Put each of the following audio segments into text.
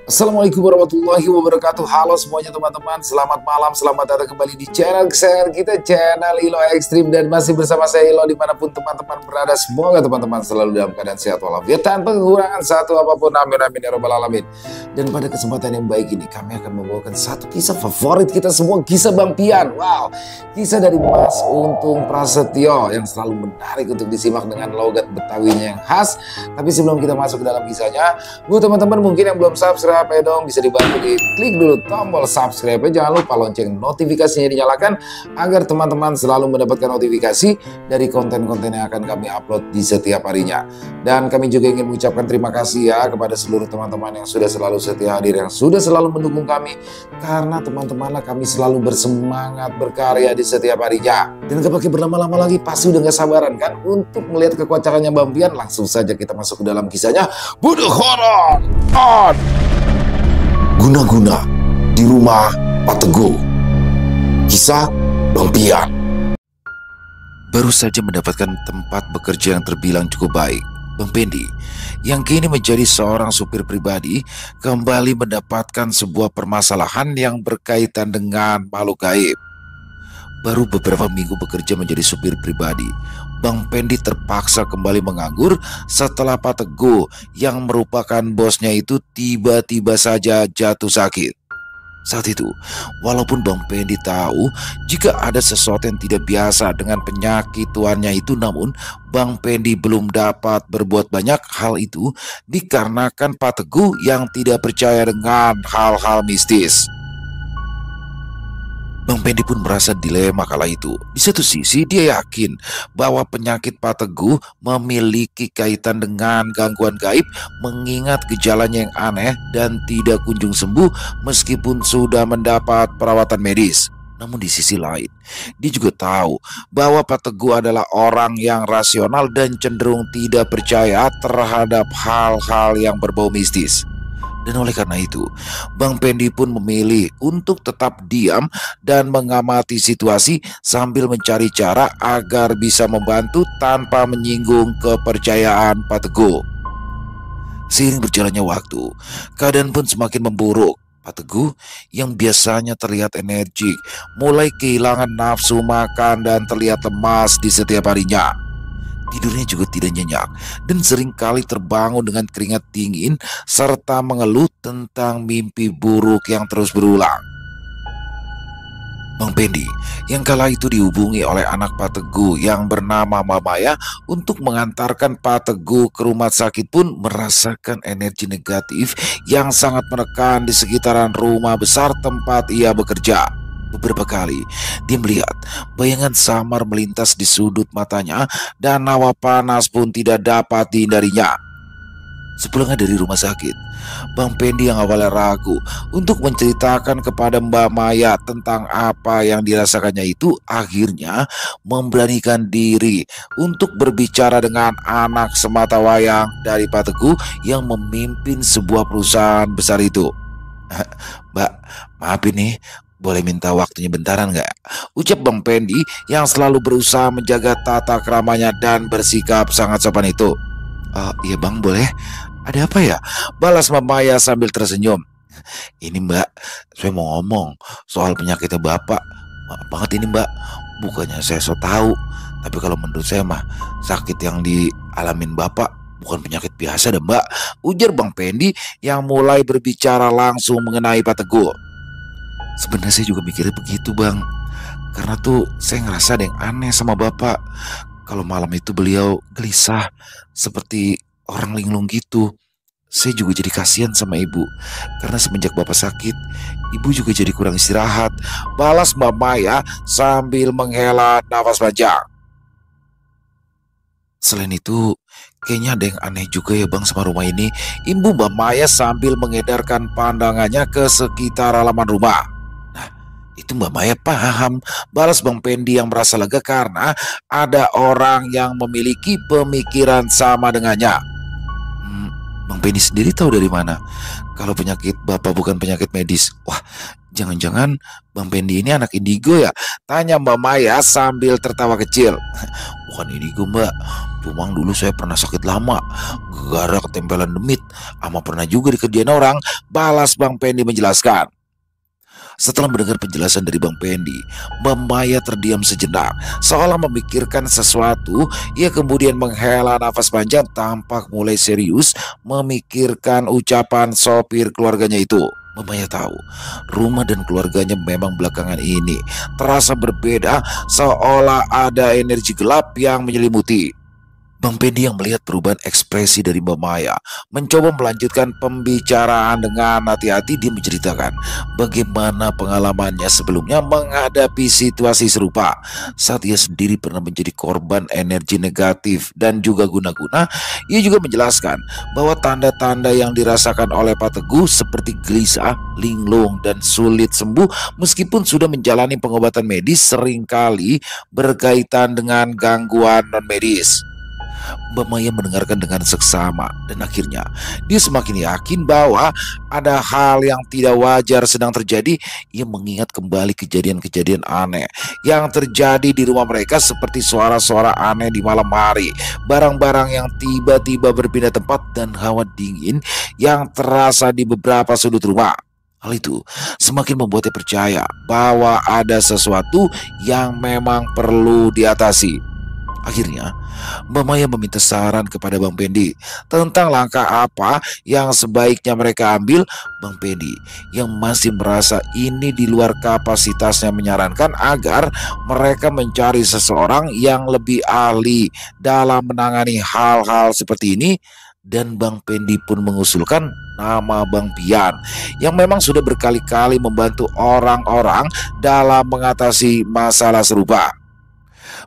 Assalamualaikum warahmatullahi wabarakatuh. Halo semuanya teman-teman, selamat malam, selamat datang kembali di channel kesayangan kita, channel Ilo Ekstrim. Dan masih bersama saya Ilo dimanapun teman-teman berada. Semoga teman-teman selalu dalam keadaan sehat walafiat tanpa kekurangan satu apapun, amin amin ya robbal alamin. Dan pada kesempatan yang baik ini kami akan membawakan satu kisah favorit kita semua, kisah Bang Pian. Wow, kisah dari Mas Untung Prasetyo yang selalu menarik untuk disimak dengan logat Betawinya yang khas. Tapi sebelum kita masuk ke dalam kisahnya, buat teman-teman mungkin yang belum subscribe dong, bisa dibantu di klik dulu tombol subscribe, jangan lupa lonceng notifikasinya dinyalakan agar teman-teman selalu mendapatkan notifikasi dari konten-konten yang akan kami upload di setiap harinya. Dan kami juga ingin mengucapkan terima kasih ya kepada seluruh teman-teman yang sudah selalu setia hadir, yang sudah selalu mendukung kami, karena teman-temanlah kami selalu bersemangat berkarya di setiap harinya. Dan gak pakai berlama-lama lagi, pasti udah gak sabaran kan untuk melihat kekocaknya Bang Pian. Langsung saja kita masuk ke dalam kisahnya. Bunuh horor on Guna-guna di rumah Pak Teguh. Kisah Bang Pian. Baru saja mendapatkan tempat bekerja yang terbilang cukup baik, Bang Pendi, yang kini menjadi seorang supir pribadi, kembali mendapatkan sebuah permasalahan yang berkaitan dengan makhluk gaib. Baru beberapa minggu bekerja menjadi supir pribadi, Bang Pendi terpaksa kembali menganggur setelah Pak Teguh yang merupakan bosnya itu tiba-tiba saja jatuh sakit. Saat itu, walaupun Bang Pendi tahu jika ada sesuatu yang tidak biasa dengan penyakit tuannya itu, namun Bang Pendi belum dapat berbuat banyak hal itu dikarenakan Pak Teguh yang tidak percaya dengan hal-hal mistis. Bang Pendi pun merasa dilema kala itu. Di satu sisi dia yakin bahwa penyakit Pak Teguh memiliki kaitan dengan gangguan gaib, mengingat gejalanya yang aneh dan tidak kunjung sembuh meskipun sudah mendapat perawatan medis. Namun di sisi lain, dia juga tahu bahwa Pak Teguh adalah orang yang rasional dan cenderung tidak percaya terhadap hal-hal yang berbau mistis. Dan oleh karena itu, Bang Pendi pun memilih untuk tetap diam dan mengamati situasi sambil mencari cara agar bisa membantu tanpa menyinggung kepercayaan Pak Teguh. Seiring berjalannya waktu, keadaan pun semakin memburuk. Pak Teguh yang biasanya terlihat energik mulai kehilangan nafsu makan dan terlihat lemas di setiap harinya. Tidurnya juga tidak nyenyak dan seringkali terbangun dengan keringat dingin serta mengeluh tentang mimpi buruk yang terus berulang. Bang Pendi yang kala itu dihubungi oleh anak Pak Teguh yang bernama Mamaya untuk mengantarkan Pak Teguh ke rumah sakit pun merasakan energi negatif yang sangat menekan di sekitaran rumah besar tempat ia bekerja. Beberapa kali dia melihat bayangan samar melintas di sudut matanya dan hawa panas pun tidak dapat dihindarinya. Sepulangnya dari rumah sakit, Bang Pendi yang awalnya ragu untuk menceritakan kepada Mbak Maya tentang apa yang dirasakannya itu akhirnya memberanikan diri untuk berbicara dengan anak sematawayang dari Pak Teguh yang memimpin sebuah perusahaan besar itu. Mbak, maaf ini, boleh minta waktunya bentaran nggak? Ucap Bang Pendi yang selalu berusaha menjaga tata keramanya dan bersikap sangat sopan itu. Oh iya bang, boleh. Ada apa ya? Balas Mamaya sambil tersenyum. Ini mbak, saya mau ngomong soal penyakitnya bapak. Maaf banget ini mbak, bukannya saya so tahu, tapi kalau menurut saya mah sakit yang dialamin bapak bukan penyakit biasa deh mbak, ujar Bang Pendi yang mulai berbicara langsung mengenai Pak Teguh. Sebenarnya saya juga mikirnya begitu bang, karena tuh saya ngerasa ada yang aneh sama bapak. Kalau malam itu beliau gelisah seperti orang linglung gitu. Saya juga jadi kasihan sama ibu, karena semenjak bapak sakit, ibu juga jadi kurang istirahat. Balas Mbak Maya sambil menghela nafas panjang. Selain itu, kayaknya ada yang aneh juga ya bang sama rumah ini. Ibu Mbak Maya sambil mengedarkan pandangannya ke sekitar halaman rumah. Itu Mbak Maya paham, balas Bang Pendi yang merasa lega karena ada orang yang memiliki pemikiran sama dengannya. Bang Pendi sendiri tahu dari mana kalau penyakit bapak bukan penyakit medis? Wah, jangan-jangan Bang Pendi ini anak indigo ya? Tanya Mbak Maya sambil tertawa kecil. Bukan indigo mbak, Memang dulu saya pernah sakit lama gara ketempelan demit, ama pernah juga dikerjain orang, balas Bang Pendi menjelaskan. Setelah mendengar penjelasan dari Bang Pendi, Mbak Maya terdiam sejenak, seolah memikirkan sesuatu. Ia kemudian menghela nafas panjang, tampak mulai serius memikirkan ucapan sopir keluarganya itu. Mbak Maya tahu, rumah dan keluarganya memang belakangan ini terasa berbeda, seolah ada energi gelap yang menyelimuti. Bang Pendi yang melihat perubahan ekspresi dari Mbak Maya mencoba melanjutkan pembicaraan dengan hati-hati. Dia menceritakan bagaimana pengalamannya sebelumnya menghadapi situasi serupa saat ia sendiri pernah menjadi korban energi negatif dan juga guna-guna. Ia juga menjelaskan bahwa tanda-tanda yang dirasakan oleh Pak Teguh seperti gelisah, linglung, dan sulit sembuh meskipun sudah menjalani pengobatan medis seringkali berkaitan dengan gangguan non-medis. Mbak Maya mendengarkan dengan seksama dan akhirnya dia semakin yakin bahwa ada hal yang tidak wajar sedang terjadi. Ia mengingat kembali kejadian-kejadian aneh yang terjadi di rumah mereka, seperti suara-suara aneh di malam hari, barang-barang yang tiba-tiba berpindah tempat, dan hawa dingin yang terasa di beberapa sudut rumah. Hal itu semakin membuatnya percaya bahwa ada sesuatu yang memang perlu diatasi. Akhirnya, Mbak Maya meminta saran kepada Bang Pendi tentang langkah apa yang sebaiknya mereka ambil. Bang Pendi yang masih merasa ini di luar kapasitasnya menyarankan agar mereka mencari seseorang yang lebih ahli dalam menangani hal-hal seperti ini. Dan Bang Pendi pun mengusulkan nama Bang Pian yang memang sudah berkali-kali membantu orang-orang dalam mengatasi masalah serupa.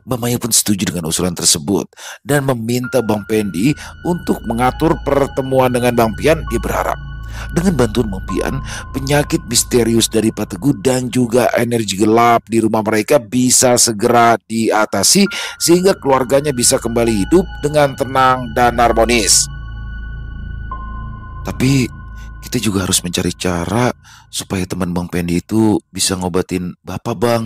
Mbak Maya pun setuju dengan usulan tersebut dan meminta Bang Pendi untuk mengatur pertemuan dengan Bang Pian. Dia berharap dengan bantuan Bang Pian, penyakit misterius dari Pak Teguh dan juga energi gelap di rumah mereka bisa segera diatasi sehingga keluarganya bisa kembali hidup dengan tenang dan harmonis. Tapi kita juga harus mencari cara supaya teman Bang Pendi itu bisa ngobatin Bapak, Bang.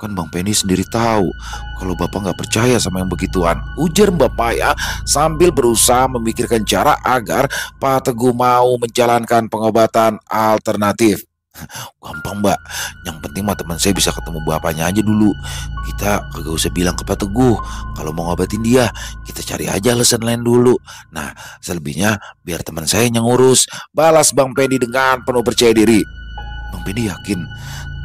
Kan Bang Pendi sendiri tahu kalau Bapak nggak percaya sama yang begituan, ujar Mbak Maya sambil berusaha memikirkan cara agar Pak Teguh mau menjalankan pengobatan alternatif. Gampang, Mbak, yang penting mah teman saya bisa ketemu bapaknya aja dulu. Kita kagak usah bilang ke Pak Teguh kalau mau ngobatin dia. Kita cari aja alasan lain dulu. Nah, selebihnya biar teman saya yang ngurus, balas Bang Pendi dengan penuh percaya diri. Bang Pendi yakin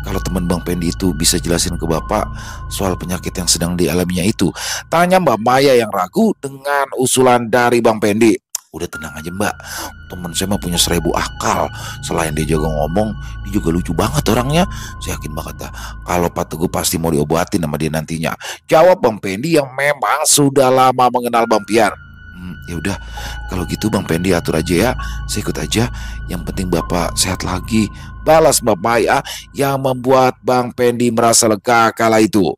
kalau teman Bang Pendi itu bisa jelasin ke Bapak soal penyakit yang sedang dialaminya itu. Tanya Mbak Maya yang ragu dengan usulan dari Bang Pendi. Udah tenang aja, Mbak, temen saya mah punya 1000 akal. Selain dia jago ngomong, dia juga lucu banget orangnya. Saya yakin banget dah kalau Pak Teguh pasti mau diobatin sama dia nantinya, jawab Bang Pendi yang memang sudah lama mengenal Bang Pian. Ya udah, kalau gitu Bang Pendi atur aja ya, saya ikut aja. Yang penting Bapak sehat lagi, balas Mbak Maya yang membuat Bang Pendi merasa lega kala itu.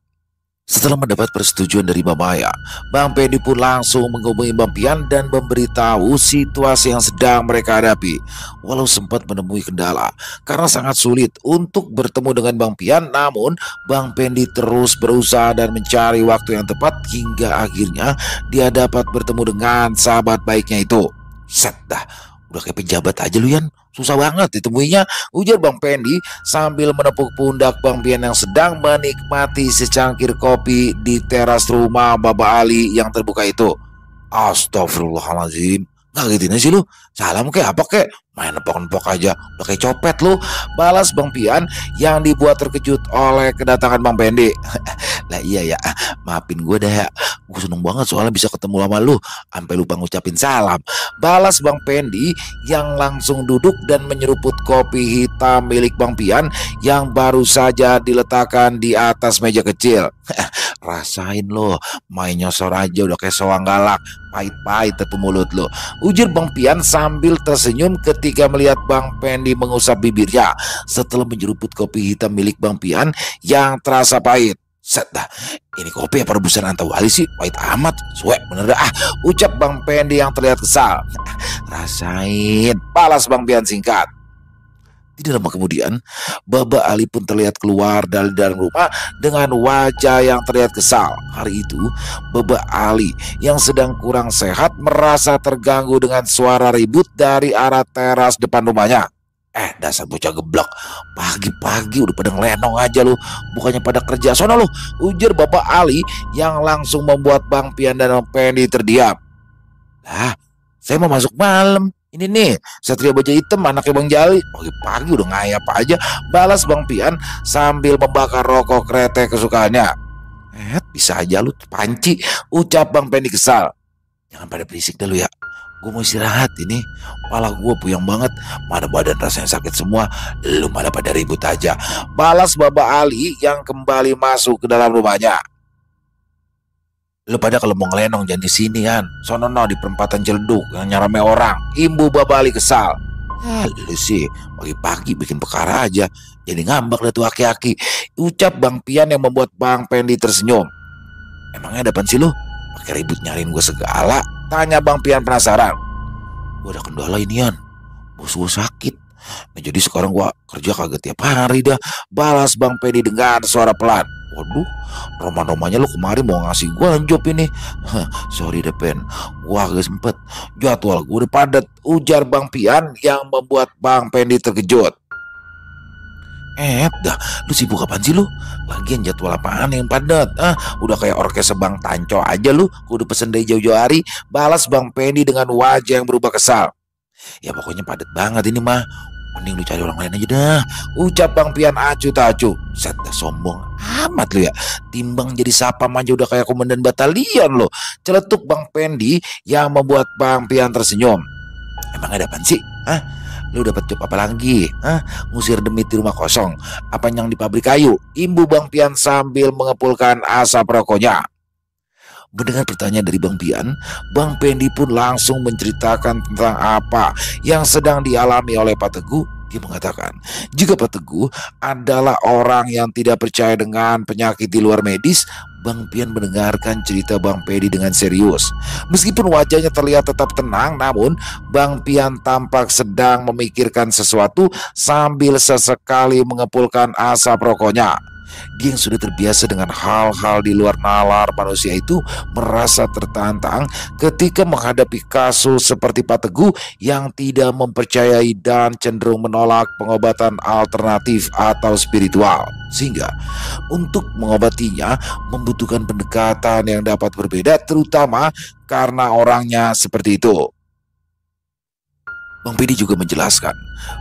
Setelah mendapat persetujuan dari Mbak Maya, Bang Pendi pun langsung menghubungi Bang Pian dan memberitahu situasi yang sedang mereka hadapi. Walau sempat menemui kendala karena sangat sulit untuk bertemu dengan Bang Pian, namun Bang Pendi terus berusaha dan mencari waktu yang tepat hingga akhirnya dia dapat bertemu dengan sahabat baiknya itu. Set dah, udah kayak pejabat aja lu, Yan. Susah banget ditemuinya, ujar Bang Pendi sambil menepuk pundak Bang Pian yang sedang menikmati secangkir kopi di teras rumah Baba Ali yang terbuka itu. Astagfirullahaladzim, ngagetin aja sih lu. Salam kayak apa kek, main nepok-nepok aja, udah kayak copet lu, balas Bang Pian yang dibuat terkejut oleh kedatangan Bang Pendi. Lah iya ya, maafin gue dah ya, gue seneng banget soalnya bisa ketemu sama lu, sampai lupa ngucapin salam, balas Bang Pendi yang langsung duduk dan menyeruput kopi hitam milik Bang Pian yang baru saja diletakkan di atas meja kecil. Rasain lo, main nyosor aja udah kayak soang galak, pahit-pahit tepu mulut lo, ujar Bang Pian sambil tersenyum ketika melihat Bang Pendi mengusap bibirnya setelah menyeruput kopi hitam milik Bang Pian yang terasa pahit. Set dah, ini kopi apa rebusan Antawali sih, pahit amat, suek bener dah, ucap Bang Pendi yang terlihat kesal. Rasain, balas Bang Pian singkat. Tidak lama kemudian, Baba Ali pun terlihat keluar dari dalam rumah dengan wajah yang terlihat kesal. Hari itu, Baba Ali yang sedang kurang sehat merasa terganggu dengan suara ribut dari arah teras depan rumahnya. Dasar bocah geblok, pagi-pagi udah pada ngelenong aja lu, bukannya pada kerja. Sono lu, ujar Bapak Ali yang langsung membuat Bang Pian dan Bang Pendi terdiam. Lah, saya mau masuk malam. Ini nih, Satria Baja Hitam anaknya Bang Jali. Pagi-pagi udah ngayap aja, balas Bang Pian sambil membakar rokok kretek kesukaannya. Bisa aja lu panci, ucap Bang Pendi kesal. Jangan pada berisik dah lu ya. Gue mau istirahat ini. Kepala gue puyeng banget. Mana badan rasanya sakit semua. Lu malah pada ribut aja, balas Baba Ali yang kembali masuk ke dalam rumahnya. Lu pada kalau mau ngelenong jangan di sini kan. Sono di perempatan Celeduk yang nyarame orang. Imbu Baba Ali kesal. Lu sih pagi-pagi bikin perkara aja. Jadi ngambek lah tuh aki-aki, ucap Bang Pian yang membuat Bang Pendi tersenyum. Emangnya ada apaan sih lu? Pakai ribut nyariin gue segala, tanya Bang Pian penasaran. Gue ada kendala inian, bos gue sakit. Nah jadi sekarang gue kerja kagak tiap hari dah, balas Bang Pendi dengan suara pelan. Waduh, roman-romannya lu kemarin mau ngasih gue job ini. Sorry deh Pen, gue agak sempet, jadwal gue udah padat, ujar Bang Pian yang membuat Bang Pendi terkejut. Dah, lu sibuk apaan sih lu? Lagian jadwal apaan yang padat? Udah kayak orkes Bang Tanco aja lu. Kudu pesen dari jauh-jauh hari, balas Bang Pendi dengan wajah yang berubah kesal. Ya pokoknya padat banget ini mah. Mending lu cari orang lain aja dah, ucap Bang Pian acuh tak acuh. Set dah, sombong amat lu ya. Timbang jadi sapam aja udah kayak komandan batalion lo, celetuk Bang Pendi yang membuat Bang Pian tersenyum. Emang ada apaan sih? Lu dapat job apa lagi? Ngusir demit di rumah kosong? Apa yang di pabrik kayu? Imbu Bang Pian sambil mengepulkan asap rokoknya. Mendengar pertanyaan dari Bang Pian, Bang Pendi pun langsung menceritakan tentang apa yang sedang dialami oleh Pak Teguh. Dia mengatakan, jika Pak Teguh adalah orang yang tidak percaya dengan penyakit di luar medis, Bang Pian mendengarkan cerita Bang Pendi dengan serius. Meskipun wajahnya terlihat tetap tenang, namun Bang Pian tampak sedang memikirkan sesuatu sambil sesekali mengepulkan asap rokoknya. Dia yang sudah terbiasa dengan hal-hal di luar nalar manusia itu merasa tertantang ketika menghadapi kasus seperti Pak Teguh yang tidak mempercayai dan cenderung menolak pengobatan alternatif atau spiritual. Sehingga untuk mengobatinya membutuhkan pendekatan yang dapat berbeda, terutama karena orangnya seperti itu. Bang Pendi juga menjelaskan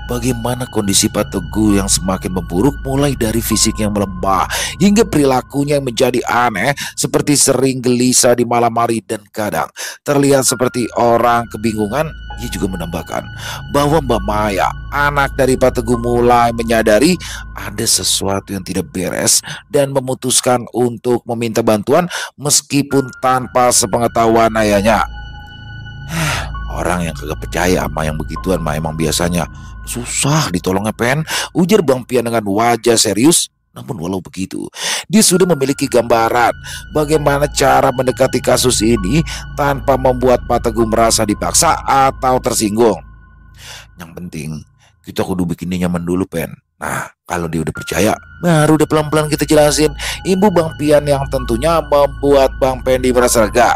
bagaimana kondisi Pak Teguh yang semakin memburuk, mulai dari fisik yang melemah hingga perilakunya yang menjadi aneh, seperti sering gelisah di malam hari dan kadang terlihat seperti orang kebingungan. Ia juga menambahkan bahwa Mbak Maya, anak dari Pak Teguh, mulai menyadari ada sesuatu yang tidak beres dan memutuskan untuk meminta bantuan meskipun tanpa sepengetahuan ayahnya. Orang yang kagak percaya sama yang begituan mah emang biasanya susah ditolongnya Pen, ujar Bang Pian dengan wajah serius. Namun walau begitu, dia sudah memiliki gambaran bagaimana cara mendekati kasus ini tanpa membuat Pak Teguh merasa dipaksa atau tersinggung. Yang penting kita kudu bikin dia nyaman dulu Pen. Nah kalau dia udah percaya, baru udah pelan-pelan kita jelasin, Ibu Bang Pian yang tentunya membuat Bang Pendi merasa lega.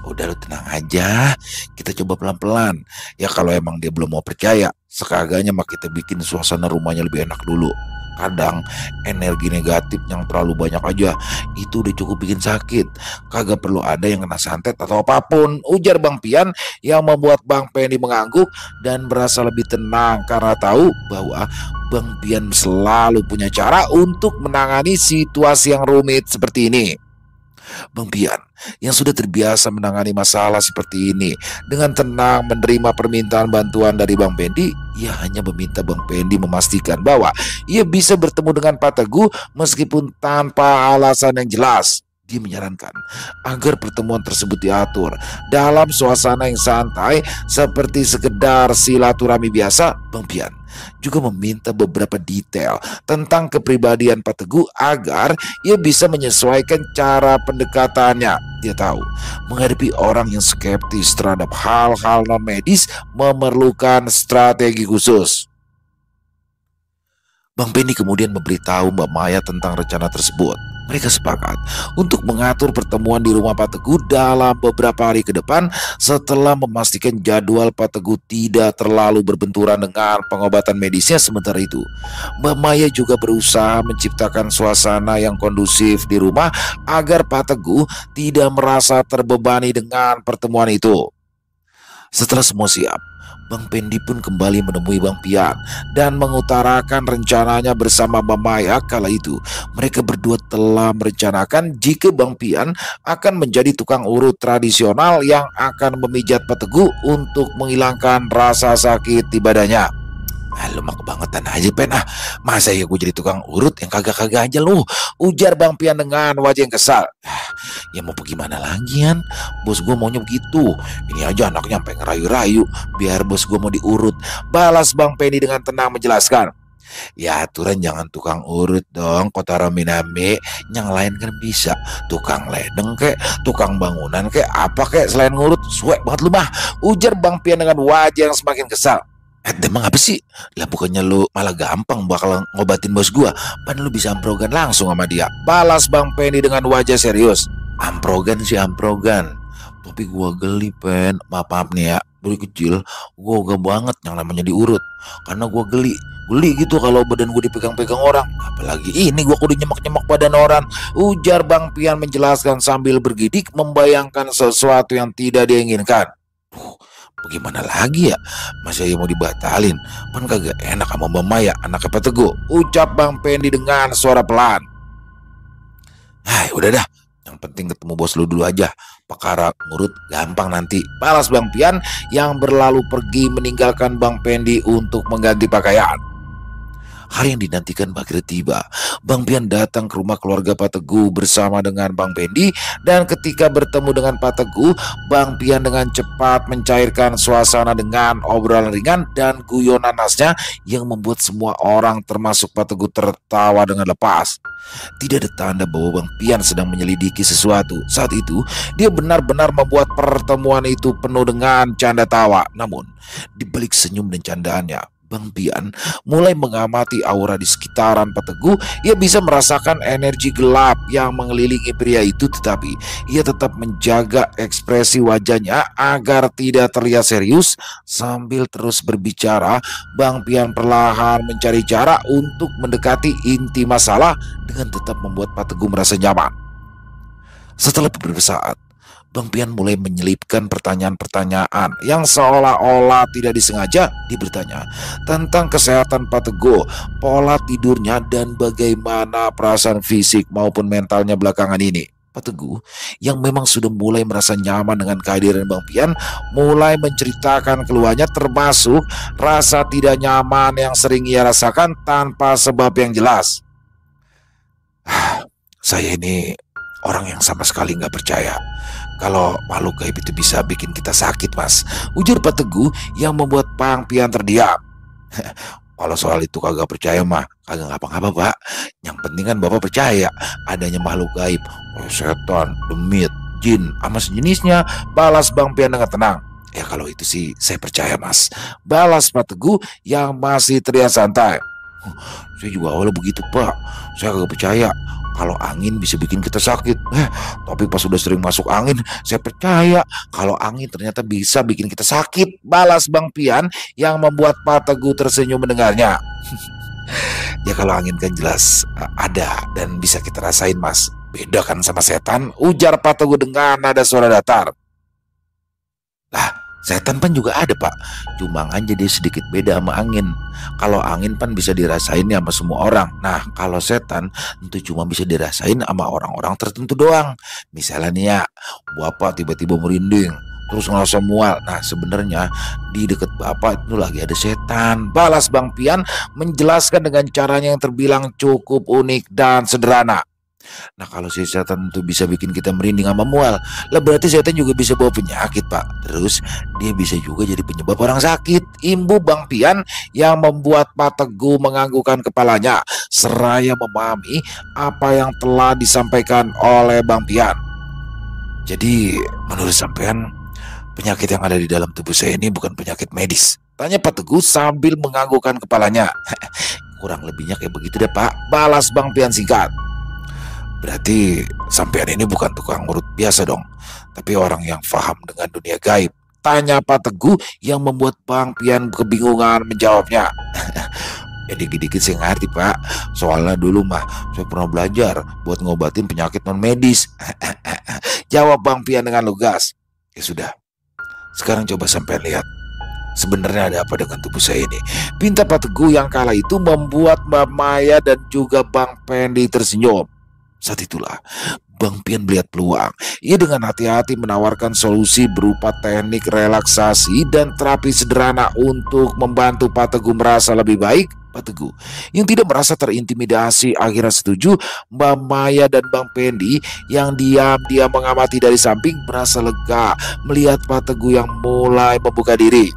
Udah lu tenang aja, kita coba pelan-pelan. Ya kalau emang dia belum mau percaya, sekagaknya mah kita bikin suasana rumahnya lebih enak dulu. Kadang energi negatif yang terlalu banyak aja itu udah cukup bikin sakit. Kagak perlu ada yang kena santet atau apapun, ujar Bang Pian yang membuat Bang Pendi mengangguk dan merasa lebih tenang karena tahu bahwa Bang Pian selalu punya cara untuk menangani situasi yang rumit seperti ini. Bang Pian yang sudah terbiasa menangani masalah seperti ini dengan tenang menerima permintaan bantuan dari Bang Pendi. Ia hanya meminta Bang Pendi memastikan bahwa ia bisa bertemu dengan Pak Teguh meskipun tanpa alasan yang jelas. Dia menyarankan agar pertemuan tersebut diatur dalam suasana yang santai seperti sekedar silaturahmi biasa. Bang Pian juga meminta beberapa detail tentang kepribadian Pak Teguh agar ia bisa menyesuaikan cara pendekatannya. Dia tahu menghadapi orang yang skeptis terhadap hal-hal non medis memerlukan strategi khusus. Bang Penny kemudian memberitahu Mbak Maya tentang rencana tersebut. Mereka sepakat untuk mengatur pertemuan di rumah Pak Teguh dalam beberapa hari ke depan setelah memastikan jadwal Pak Teguh tidak terlalu berbenturan dengan pengobatan medisnya sementara itu. Mbak Maya juga berusaha menciptakan suasana yang kondusif di rumah agar Pak Teguh tidak merasa terbebani dengan pertemuan itu. Setelah semua siap, Bang Pendi pun kembali menemui Bang Pian dan mengutarakan rencananya bersama Mbak Maya. Kala itu mereka berdua telah merencanakan jika Bang Pian akan menjadi tukang urut tradisional yang akan memijat Pak Teguh untuk menghilangkan rasa sakit di badannya. Lu mah kebangetan aja Pen, masa ya gue jadi tukang urut yang kagak-kagak aja lu, ujar Bang Pian dengan wajah yang kesal. Ya mau gimana lagi kan, bos gue maunya begitu. Ini aja anaknya sampai ngerayu-rayu biar bos gue mau diurut, balas Bang Penny dengan tenang menjelaskan. Ya aturan jangan tukang urut dong Kotaro Minami, yang lain kan bisa tukang ledeng kek, tukang bangunan kek, apa kek selain ngurut. Suek banget lu mah, ujar Bang Pian dengan wajah yang semakin kesal. Emang apa sih? Lah bukannya lu malah gampang bakal ngobatin bos gua, pan lu bisa amprogan langsung sama dia, balas Bang Penny dengan wajah serius. Amprogan sih amprogan, tapi gua geli Pen, maaf nih ya, dari kecil gua gak banget yang namanya diurut, karena gua geli gitu kalau badan gua dipegang-pegang orang, apalagi ini gua kudu nyemak-nyemak badan orang, ujar Bang Pian menjelaskan sambil bergidik membayangkan sesuatu yang tidak diinginkan. Bagaimana lagi ya, masa ya mau dibatalin, kan kagak enak sama Mbak Maya anaknya Pak Teguh, ucap Bang Pendi dengan suara pelan. Hai udah dah, yang penting ketemu bos lu dulu aja, perkara ngurut gampang nanti, balas Bang Pian yang berlalu pergi meninggalkan Bang Pendi untuk mengganti pakaian. Hari yang dinantikan akhirnya tiba. Bang Pian datang ke rumah keluarga Pak Teguh bersama dengan Bang Pendi, dan ketika bertemu dengan Pak Teguh, Bang Pian dengan cepat mencairkan suasana dengan obrolan ringan dan guyonan khasnya yang membuat semua orang termasuk Pak Teguh tertawa dengan lepas. Tidak ada tanda bahwa Bang Pian sedang menyelidiki sesuatu. Saat itu dia benar-benar membuat pertemuan itu penuh dengan canda tawa. Namun di balik senyum dan candaannya, Bang Pian mulai mengamati aura di sekitaran Pak Teguh. Ia bisa merasakan energi gelap yang mengelilingi pria itu, tetapi ia tetap menjaga ekspresi wajahnya agar tidak terlihat serius. Sambil terus berbicara, Bang Pian perlahan mencari cara untuk mendekati inti masalah dengan tetap membuat Pak Teguh merasa nyaman. Setelah beberapa saat, Bang Pian mulai menyelipkan pertanyaan-pertanyaan yang seolah-olah tidak disengaja. Dia bertanya tentang kesehatan Pak Teguh, pola tidurnya, dan bagaimana perasaan fisik maupun mentalnya belakangan ini. Pak Teguh yang memang sudah mulai merasa nyaman dengan kehadiran Bang Pian mulai menceritakan keluhannya, termasuk rasa tidak nyaman yang sering ia rasakan tanpa sebab yang jelas. Saya ini orang yang sama sekali nggak percaya kalau makhluk gaib itu bisa bikin kita sakit, Mas, ujar Pak Teguh yang membuat Bang Pian terdiam. Kalau soal itu kagak percaya mah kagak ngapa-ngapa Pak, yang penting kan Bapak percaya adanya makhluk gaib, setan, demit, jin, sama sejenisnya, balas Bang Pian dengan tenang. Ya kalau itu sih saya percaya Mas, balas Pak Teguh yang masih terlihat santai. Saya juga awalnya begitu Pak, saya kagak percaya kalau angin bisa bikin kita sakit. Tapi pas sudah sering masuk angin, saya percaya kalau angin ternyata bisa bikin kita sakit, balas Bang Pian yang membuat Pak Teguh tersenyum mendengarnya. Ya kalau angin kan jelas ada dan bisa kita rasain Mas, beda kan sama setan, ujar Pak Teguh dengan nada suara datar. Lah setan pan juga ada Pak, cuma aja dia sedikit beda sama angin. Kalau angin pan bisa dirasain ya sama semua orang. Nah kalau setan itu cuma bisa dirasain sama orang-orang tertentu doang. Misalnya nih ya, Bapak tiba-tiba merinding terus ngerasa mual, nah sebenarnya di deket Bapak itu lagi ada setan, balas Bang Pian menjelaskan dengan caranya yang terbilang cukup unik dan sederhana. Nah kalau si setan itu bisa bikin kita merinding sama mual, lah berarti setan juga bisa bawa penyakit Pak. Terus dia bisa juga jadi penyebab orang sakit, imbu Bang Pian yang membuat Pak Teguh menganggukkan kepalanya seraya memahami apa yang telah disampaikan oleh Bang Pian. Jadi menurut sampean penyakit yang ada di dalam tubuh saya ini bukan penyakit medis? Tanya Pak Teguh sambil menganggukkan kepalanya. Kurang lebihnya kayak begitu deh Pak, balas Bang Pian singkat. Berarti sampean ini bukan tukang urut biasa dong, tapi orang yang paham dengan dunia gaib. Tanya Pak Teguh yang membuat Bang Pian kebingungan menjawabnya. Ya dikit-dikit saya ngerti Pak, soalnya dulu mah saya pernah belajar buat ngobatin penyakit non medis. Jawab Bang Pian dengan lugas. Ya sudah, sekarang coba sampean lihat. Sebenarnya ada apa dengan tubuh saya ini? Pinta Pak Teguh yang kala itu membuat Mbak Maya dan juga Bang Pendi tersenyum. Saat itulah Bang Pian melihat peluang. Ia dengan hati-hati menawarkan solusi berupa teknik relaksasi dan terapi sederhana untuk membantu Pak Teguh merasa lebih baik. Pak Teguh yang tidak merasa terintimidasi akhirnya setuju. Mbak Maya dan Bang Pendi yang diam-diam mengamati dari samping merasa lega melihat Pak Teguh yang mulai membuka diri.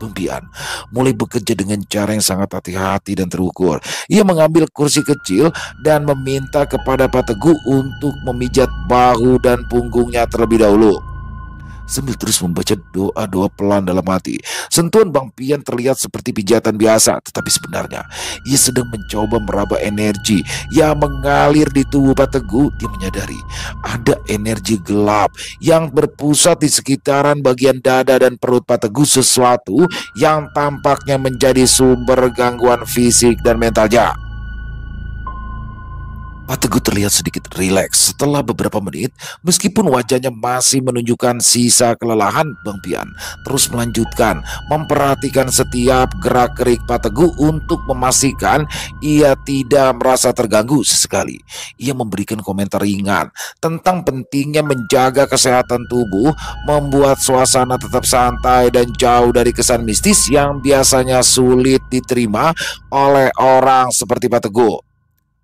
Bang Pian mulai bekerja dengan cara yang sangat hati-hati dan terukur. Ia mengambil kursi kecil dan meminta kepada Pak Teguh untuk memijat bahu dan punggungnya terlebih dahulu, sambil terus membaca doa-doa pelan dalam hati. Sentuhan Bang Pian terlihat seperti pijatan biasa, tetapi sebenarnya ia sedang mencoba meraba energi yang mengalir di tubuh Pak Teguh. Dia menyadari ada energi gelap yang berpusat di sekitaran bagian dada dan perut Pak Teguh, sesuatu yang tampaknya menjadi sumber gangguan fisik dan mentalnya. Pak Teguh terlihat sedikit rileks setelah beberapa menit. Meskipun wajahnya masih menunjukkan sisa kelelahan, Bang Pian terus melanjutkan memperhatikan setiap gerak-gerik Pak Teguh untuk memastikan ia tidak merasa terganggu sesekali. Ia memberikan komentar ringan tentang pentingnya menjaga kesehatan tubuh, membuat suasana tetap santai dan jauh dari kesan mistis yang biasanya sulit diterima oleh orang seperti Pak Teguh.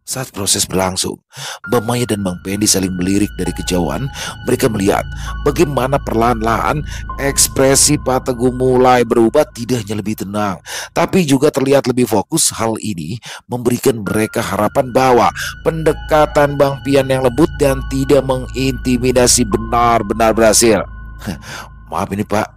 Saat proses berlangsung, Mbak Maya dan Bang Pendi saling melirik dari kejauhan. Mereka melihat bagaimana perlahan-lahan ekspresi Pak Teguh mulai berubah, tidak hanya lebih tenang, tapi juga terlihat lebih fokus. Hal ini memberikan mereka harapan bahwa pendekatan Bang Pian yang lembut dan tidak mengintimidasi benar-benar berhasil. Maaf ini Pak,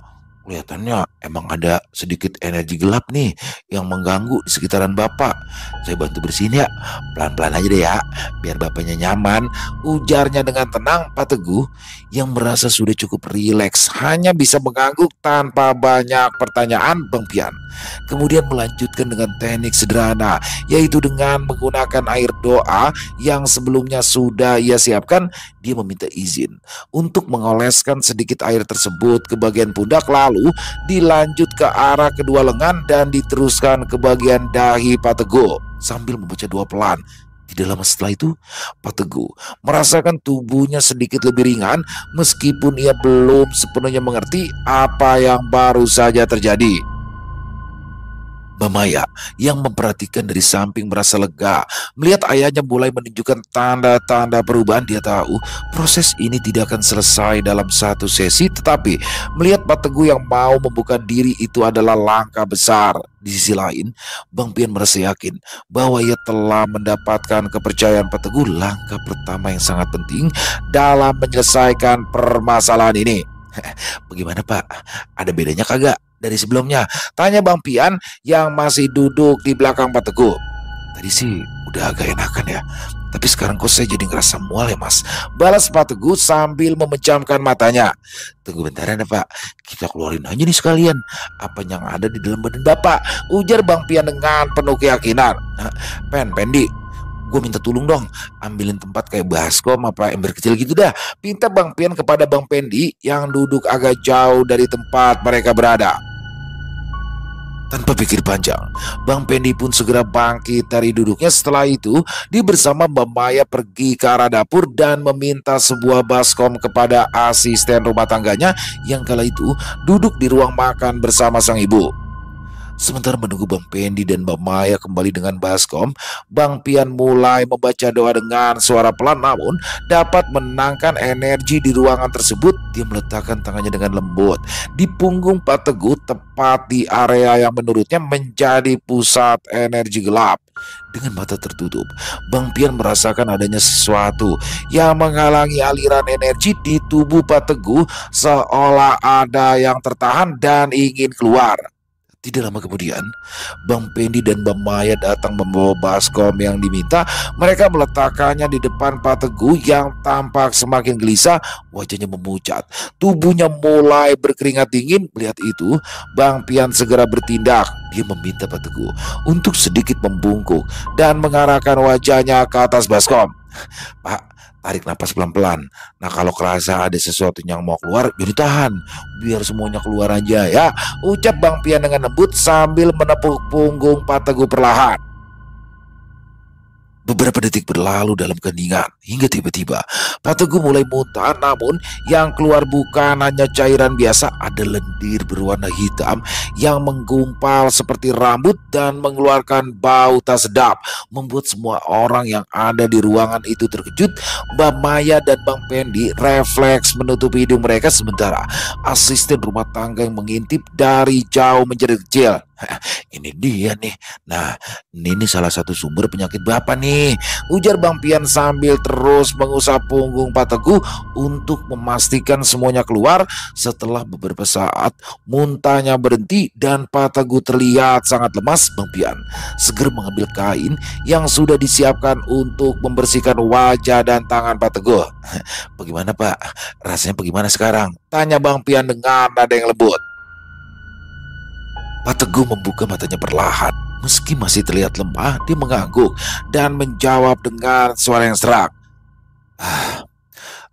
kelihatannya emang ada sedikit energi gelap nih yang mengganggu di sekitaran Bapak. Saya bantu bersihin ya, pelan-pelan aja deh ya, biar Bapaknya nyaman, ujarnya dengan tenang. Pak Teguh yang merasa sudah cukup rileks hanya bisa mengangguk tanpa banyak pertanyaan. Bang Pian kemudian melanjutkan dengan teknik sederhana, yaitu dengan menggunakan air doa yang sebelumnya sudah ia siapkan. Dia meminta izin untuk mengoleskan sedikit air tersebut ke bagian pundak, lalu dilanjut ke arah kedua lengan dan diteruskan ke bagian dahi Pak Teguh sambil membaca doa pelan. Tidak lama setelah itu, Pak Teguh merasakan tubuhnya sedikit lebih ringan meskipun ia belum sepenuhnya mengerti apa yang baru saja terjadi. Mbak Maya yang memperhatikan dari samping merasa lega melihat ayahnya mulai menunjukkan tanda-tanda perubahan. Dia tahu proses ini tidak akan selesai dalam satu sesi, tetapi melihat Pak Teguh yang mau membuka diri itu adalah langkah besar. Di sisi lain, Bang Pian merasa yakin bahwa ia telah mendapatkan kepercayaan Pak Teguh, langkah pertama yang sangat penting dalam menyelesaikan permasalahan ini. Bagaimana Pak? Ada bedanya kagak dari sebelumnya? Tanya Bang Pian yang masih duduk di belakang Pak Teguh. Tadi sih udah agak enakan ya, tapi sekarang kok saya jadi ngerasa mual ya Mas, balas Pak Teguh sambil memejamkan matanya. Tunggu bentaran ya Pak, kita keluarin aja nih sekalian apa yang ada di dalam badan Bapak, ujar Bang Pian dengan penuh keyakinan. Pendi, gue minta tolong dong, ambilin tempat kayak baskom apa ember kecil gitu dah, pinta Bang Pian kepada Bang Pendi yang duduk agak jauh dari tempat mereka berada. Tanpa pikir panjang, Bang Pendi pun segera bangkit dari duduknya. Setelah itu, dia bersama Mbak Maya pergi ke arah dapur dan meminta sebuah baskom kepada asisten rumah tangganya yang kala itu duduk di ruang makan bersama sang ibu. Sementara menunggu Bang Pendi dan Mbak Maya kembali dengan baskom, Bang Pian mulai membaca doa dengan suara pelan namun dapat menenangkan energi di ruangan tersebut. Dia meletakkan tangannya dengan lembut di punggung Pak Teguh, tepat di area yang menurutnya menjadi pusat energi gelap. Dengan mata tertutup, Bang Pian merasakan adanya sesuatu yang menghalangi aliran energi di tubuh Pak Teguh, seolah ada yang tertahan dan ingin keluar. Tidak lama kemudian, Bang Pendi dan Mbak Maya datang membawa baskom yang diminta. Mereka meletakkannya di depan Pak Teguh yang tampak semakin gelisah, wajahnya memucat, tubuhnya mulai berkeringat dingin. Melihat itu, Bang Pian segera bertindak. Dia meminta Pak Teguh untuk sedikit membungkuk dan mengarahkan wajahnya ke atas baskom. Pak, tarik napas pelan-pelan. Nah, kalau kerasa ada sesuatu yang mau keluar, jadi tahan. Biar semuanya keluar aja ya, ucap Bang Pian dengan lembut sambil menepuk punggung Pak Teguh perlahan. Beberapa detik berlalu dalam keheningan hingga tiba-tiba Pak Teguh mulai muntah, namun yang keluar bukan hanya cairan biasa, ada lendir berwarna hitam yang menggumpal seperti rambut dan mengeluarkan bau tak sedap, membuat semua orang yang ada di ruangan itu terkejut. Mbak Maya dan Bang Pendi refleks menutupi hidung mereka, sementara asisten rumah tangga yang mengintip dari jauh menjerit kecil. Ini dia nih. Nah, ini salah satu sumber penyakit Bapak nih, ujar Bang Pian sambil terus mengusap punggung Pak Teguh untuk memastikan semuanya keluar. Setelah beberapa saat, muntahnya berhenti dan Pak Teguh terlihat sangat lemas. Bang Pian segera mengambil kain yang sudah disiapkan untuk membersihkan wajah dan tangan Pak Teguh. Bagaimana Pak? Rasanya bagaimana sekarang? Tanya Bang Pian dengan nada yang lembut. Pak Teguh membuka matanya perlahan. Meski masih terlihat lemah, dia mengangguk dan menjawab dengan suara yang serak.